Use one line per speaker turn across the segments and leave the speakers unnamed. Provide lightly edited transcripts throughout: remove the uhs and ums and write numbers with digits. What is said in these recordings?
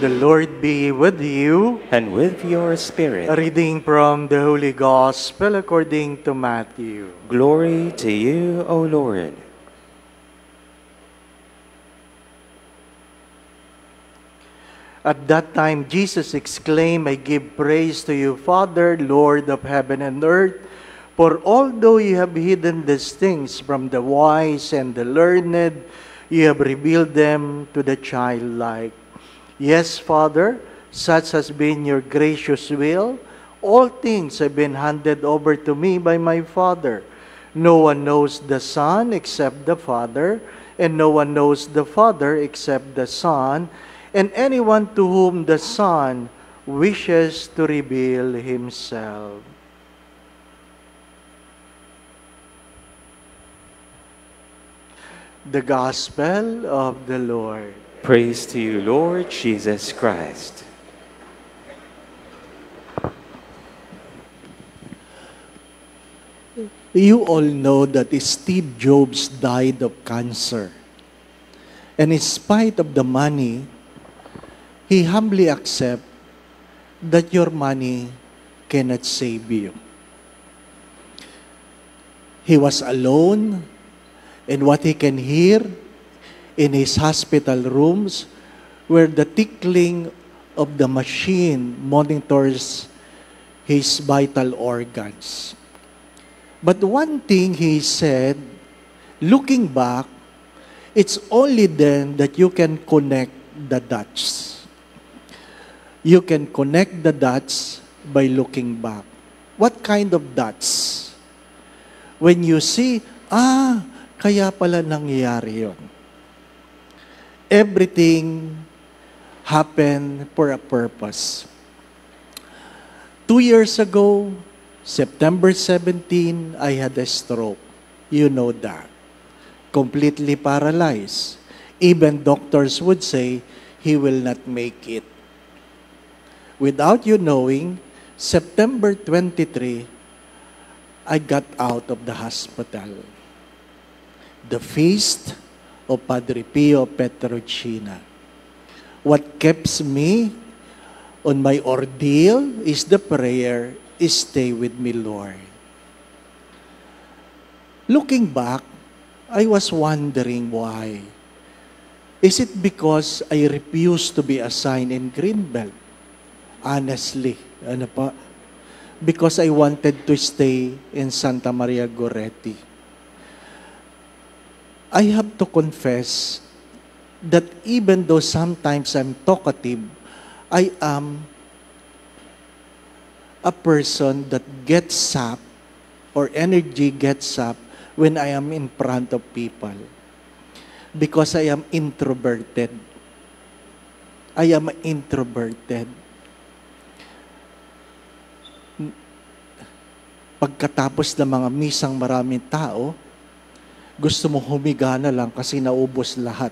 The Lord be with you.
And with your spirit.
A reading from the Holy Gospel according to Matthew.
Glory to you, O Lord.
At that time, Jesus exclaimed, I give praise to you, Father, Lord of heaven and earth, for although you have hidden these things from the wise and the learned, you have revealed them to the childlike. Yes, Father, such has been your gracious will. All things have been handed over to me by my Father. No one knows the Son except the Father, and no one knows the Father except the Son, and anyone to whom the Son wishes to reveal himself. The Gospel of the Lord.
Praise to you, Lord Jesus Christ.
You all know that Steve Jobs died of cancer. And in spite of the money, he humbly accepts that your money cannot save you. He was alone, and what he can hear in his hospital rooms where the tickling of the machine monitors his vital organs. But one thing he said, looking back, it's only then that you can connect the dots. You can connect the dots by looking back. What kind of dots? When you see, kaya pala nangyayari yun. Everything happened for a purpose. 2 years ago, September 17, I had a stroke. You know that. Completely paralyzed. Even doctors would say, he will not make it. Without you knowing, September 23, I got out of the hospital. The feast of Padre Pio Petrocina. What keeps me on my ordeal is the prayer, stay with me, Lord. Looking back, I was wondering why. Is it because I refused to be assigned in Greenbelt? Honestly, because I wanted to stay in Santa Maria Goretti. I have to confess that even though sometimes I'm talkative, I am a person that gets sapped or energy gets sapped when I am in front of people. Because I am introverted. I am introverted. Pagkatapos ng mga misang maraming tao, gusto mo humiga na lang kasi naubos lahat.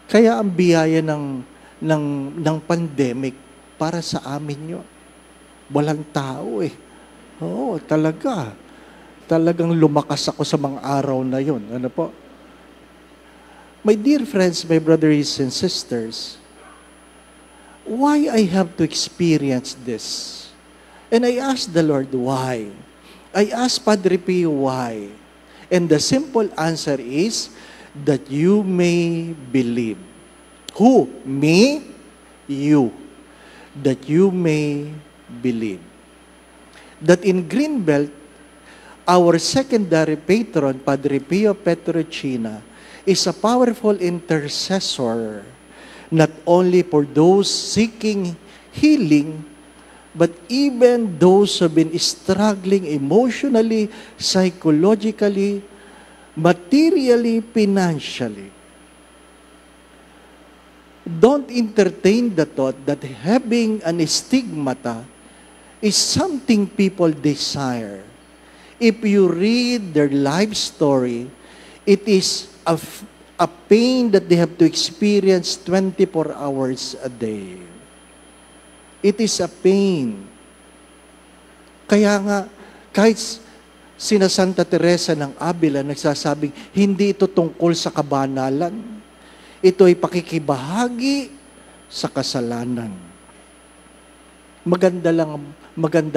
Kaya ang biyaya ng pandemic para sa amin yun. Walang tao eh. Oo, talaga. Talagang lumakas ako sa mga araw na yun. My dear friends, my brothers and sisters, why I have to experience this? And I asked the Lord, why? I asked Padre Pio, why? And the simple answer is that you may believe. Who? Me? You. That you may believe. That in Greenbelt, our secondary patron, Padre Pio Petrocina, is a powerful intercessor, not only for those seeking healing, but even those who have been struggling emotionally, psychologically, materially, financially. Don't entertain the thought that having an stigmata is something people desire. If you read their life story, it is a pain that they have to experience 24 hours a day. It is a pain. Kaya nga, kahit sina Santa Teresa ng Avila nagsasabing, hindi ito tungkol sa kabanalan. Ito ay pakikibahagi sa kasalanan. Maganda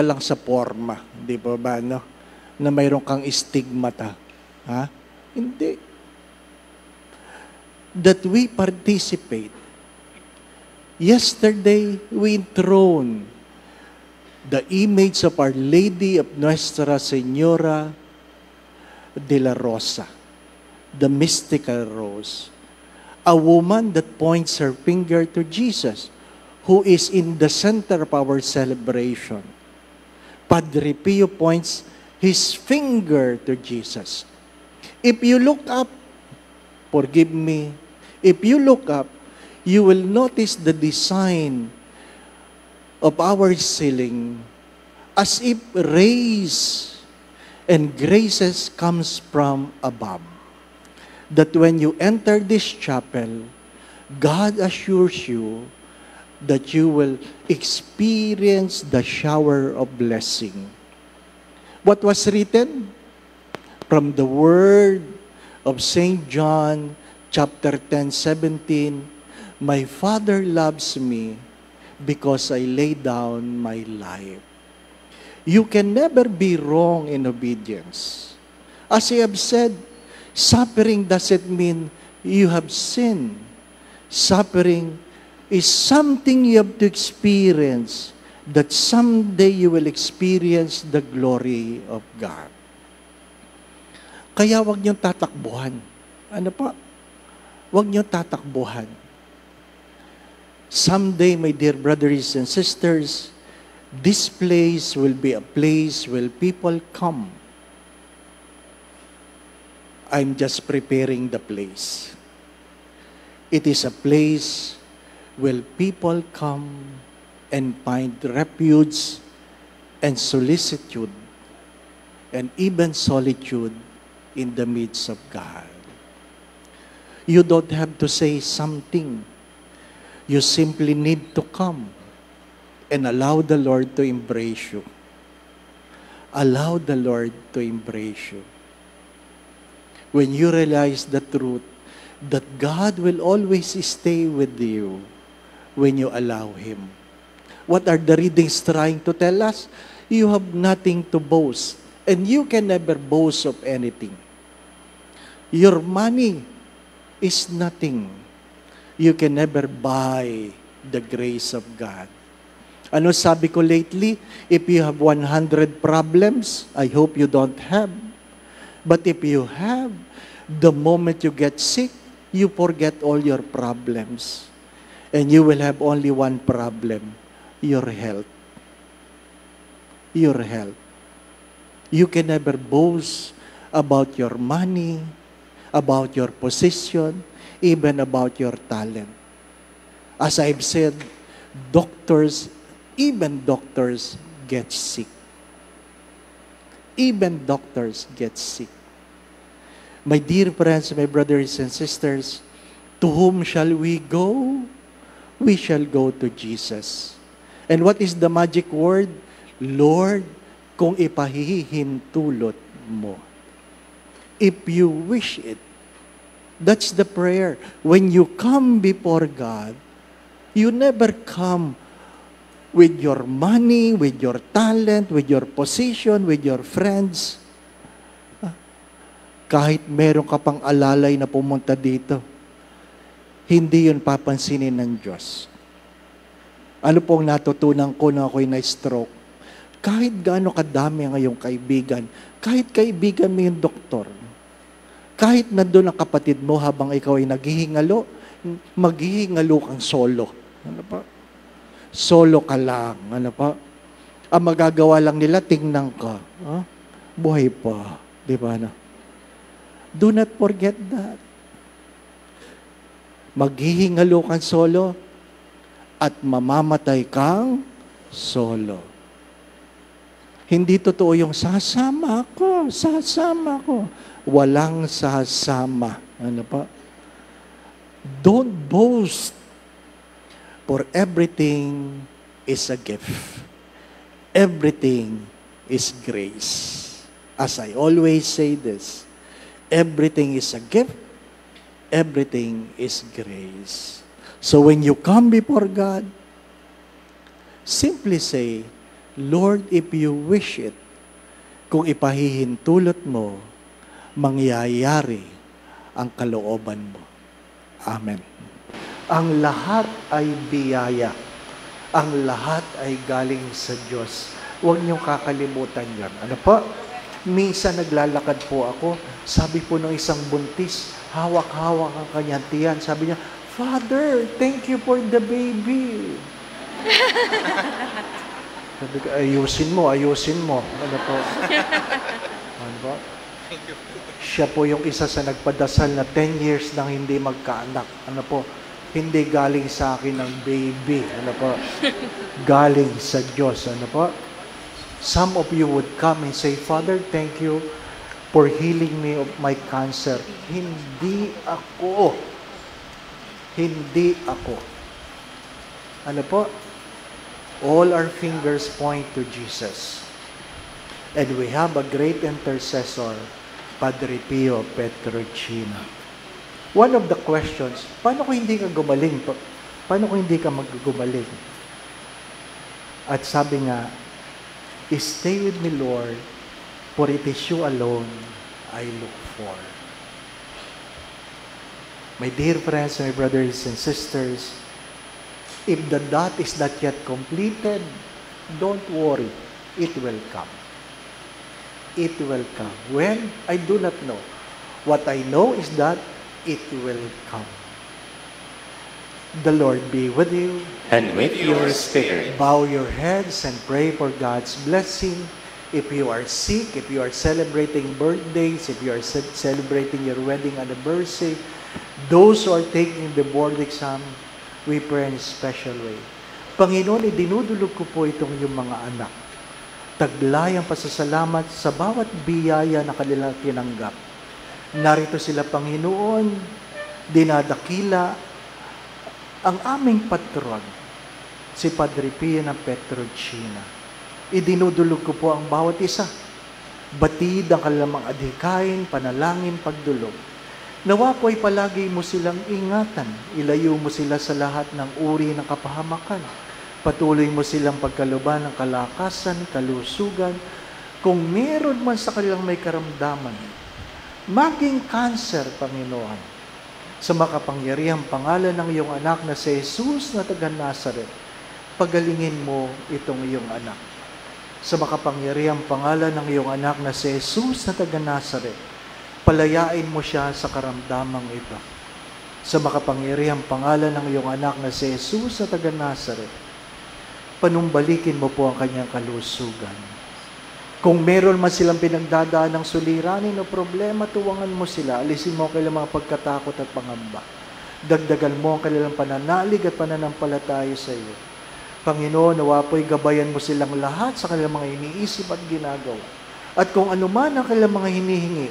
lang sa forma, di ba no? Na mayroon kang stigmata. Ha? Hindi. That we participate. Yesterday, we enthroned the image of Our Lady of Nuestra Señora de la Rosa, the mystical rose, a woman that points her finger to Jesus, who is in the center of our celebration. Padre Pio points his finger to Jesus. If you look up, forgive me, if you look up, you will notice the design of our ceiling as if rays and graces comes from above. That when you enter this chapel, God assures you that you will experience the shower of blessing. What was written? From the word of St. John, chapter 10:17, "My Father loves me because I lay down my life." You can never be wrong in obedience. As I have said, suffering doesn't mean you have sinned. Suffering is something you have to experience, that someday you will experience the glory of God. Kaya wag niyong tatakbuhan. Ano pa? Wag niyong tatakbuhan. Someday, my dear brothers and sisters, this place will be a place where people come. I'm just preparing the place. It is a place where people come and find refuge and solicitude and even solitude in the midst of God. You don't have to say something. You simply need to come and allow the Lord to embrace you. Allow the Lord to embrace you. When you realize the truth that God will always stay with you when you allow Him. What are the readings trying to tell us? You have nothing to boast, and you can never boast of anything. Your money is nothing. You can never buy the grace of God. Ano sabi ko lately? If you have 100 problems, I hope you don't have. But if you have, the moment you get sick, you forget all your problems. And you will have only one problem, your health. Your health. You can never boast about your money, about your position, even about your talent. As I've said, even doctors get sick. Even doctors get sick. My dear friends, my brothers and sisters, to whom shall we go? We shall go to Jesus. And what is the magic word? Lord, kung ipahihintulot mo. If you wish it. That's the prayer. When you come before God, you never come with your money, with your talent, with your position, with your friends. Kahit meron ka pang alalay na pumunta dito, hindi yun papansinin ng Diyos. Ano pong natutunan ko na ako'y na-stroke? Kahit gaano kadami ang iyong kaibigan, kahit kaibigan mo yung doktor, kahit nandun ang kapatid mo habang ikaw ay naghihingalo, maghihingalo kang solo. Ano pa? Solo ka lang. Ano pa? Ang magagawa lang nila, tingnan ka. Buhay pa. Di ba na? Do not forget that. Maghihingalo kang solo at mamamatay kang solo. Hindi totoo yung sasama ko. Walang sasama. Ano pa? Don't boast. For everything is a gift. Everything is grace. As I always say this, everything is a gift. everything is grace. So when you come before God, simply say, Lord, if you wish it, kung ipahihintulot mo, mangyayari ang kalooban mo. Amen. Ang lahat ay biyaya. Ang lahat ay galing sa Diyos. Huwag niyong kakalimutan yan. Ano po? Minsan naglalakad po ako, sabi po ng isang buntis, hawak-hawak ang kanyang tiyan. Sabi niya, Father, thank you for the baby. Sabi ko, ayusin mo. Ano po? Ano po? Siya po yung isa sa nagpadasal na 10 years nang hindi magkaanak. Ano po? Hindi galing sa akin ng baby. Ano po? Galing sa Diyos. Ano po? Some of you would come and say, Father, thank you for healing me of my cancer. Hindi ako. Hindi ako. Ano po? All our fingers point to Jesus. And we have a great intercessor, Padre Pio Petrocina. One of the questions, paano kung hindi ka gumaling? Paano kung hindi ka maggumaling? At sabi nga, stay with me, Lord, for it is you alone I look for. My dear friends, my brothers and sisters, if the dot is not yet completed, don't worry, it will come. It will come. When? I do not know. What I know is that it will come. The Lord be with you.
And with your spirit.
Bow your heads and pray for God's blessing. If you are sick, if you are celebrating birthdays, if you are celebrating your wedding anniversary, those who are taking the board exam, we pray in a special way. Panginoon, idinudulog ko po itong yung mga anak. Taglay ang pasasalamat sa bawat biyaya na kanilang tinanggap. Narito sila, Panginoon, dinadakila ang aming patron, si Padre Pio ng Petrocina. Idinudulog ko po ang bawat isa. Batid ang kanilang adhikain, panalangin, pagdulog. Nawa po ay palagi mo silang ingatan. Ilayo mo sila sa lahat ng uri ng kapahamakan. Patuloy mo silang pagkaluban ng kalakasan, kalusugan. Kung meron man sa kanilang may karamdaman, maging cancer, Panginoon, sa makapangyarihang pangalan ng iyong anak na si Jesus na taga Nazaret, pagalingin mo itong iyong anak. Sa makapangyarihang pangalan ng iyong anak na si Jesus na taga Nazaret, palayain mo siya sa karamdamang ito. Sa makapangyarihang pangalan ng iyong anak na si Jesus na taga Nazaret, panumbalikin mo po ang kanyang kalusugan. Kung meron man silang pinagdadaan ng suliranin o problema, tuwangan mo sila. Alisin mo ang kanilang mga pagkatakot at pangamba. Dagdagan mo ang kanilang pananalig at pananampalataya sa iyo. Panginoon, nawa po'y gabayan mo silang lahat sa kanilang mga iniisip at ginagawa. At kung ano man ang kanilang mga hinihingi,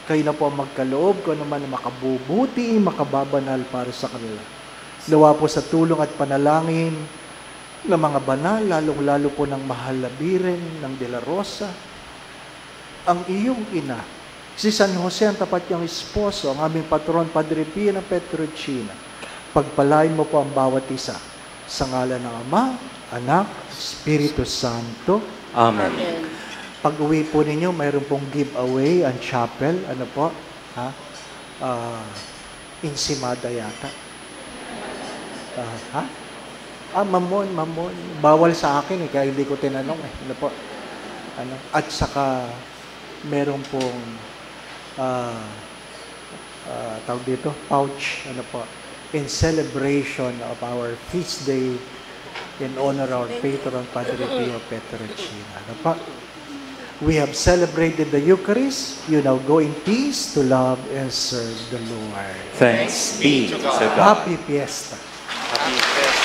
kayo na po ang magkaloob, kung ano man ang makabubuti, makababanal para sa kanila. Nawa po sa tulong at panalangin ng mga banal, lalong-lalo po ng mahal na Biren ng De La Rosa, ang iyong ina, si San Jose, ang tapat niyang esposo, ang aming patron, Padre Pio ng Petrocina, pagpalain mo po ang bawat isa, sa ngalan ng Ama, Anak, Espiritu Santo.
Amen.
Pag uwi po ninyo, mayroon pong giveaway ang chapel, ano po, Insimada yata. Mamon. Bawal sa akin kaya hindi ko tinanong Ano po? At saka, meron pong, tawag dito, pouch, ano po, in celebration of our feast day in honor of our patron, Padre Pio Petrocina. Ano po? We have celebrated the Eucharist. You now go in peace to love and serve the Lord.
Thanks be to God.
Happy Fiesta.
Happy Fiesta.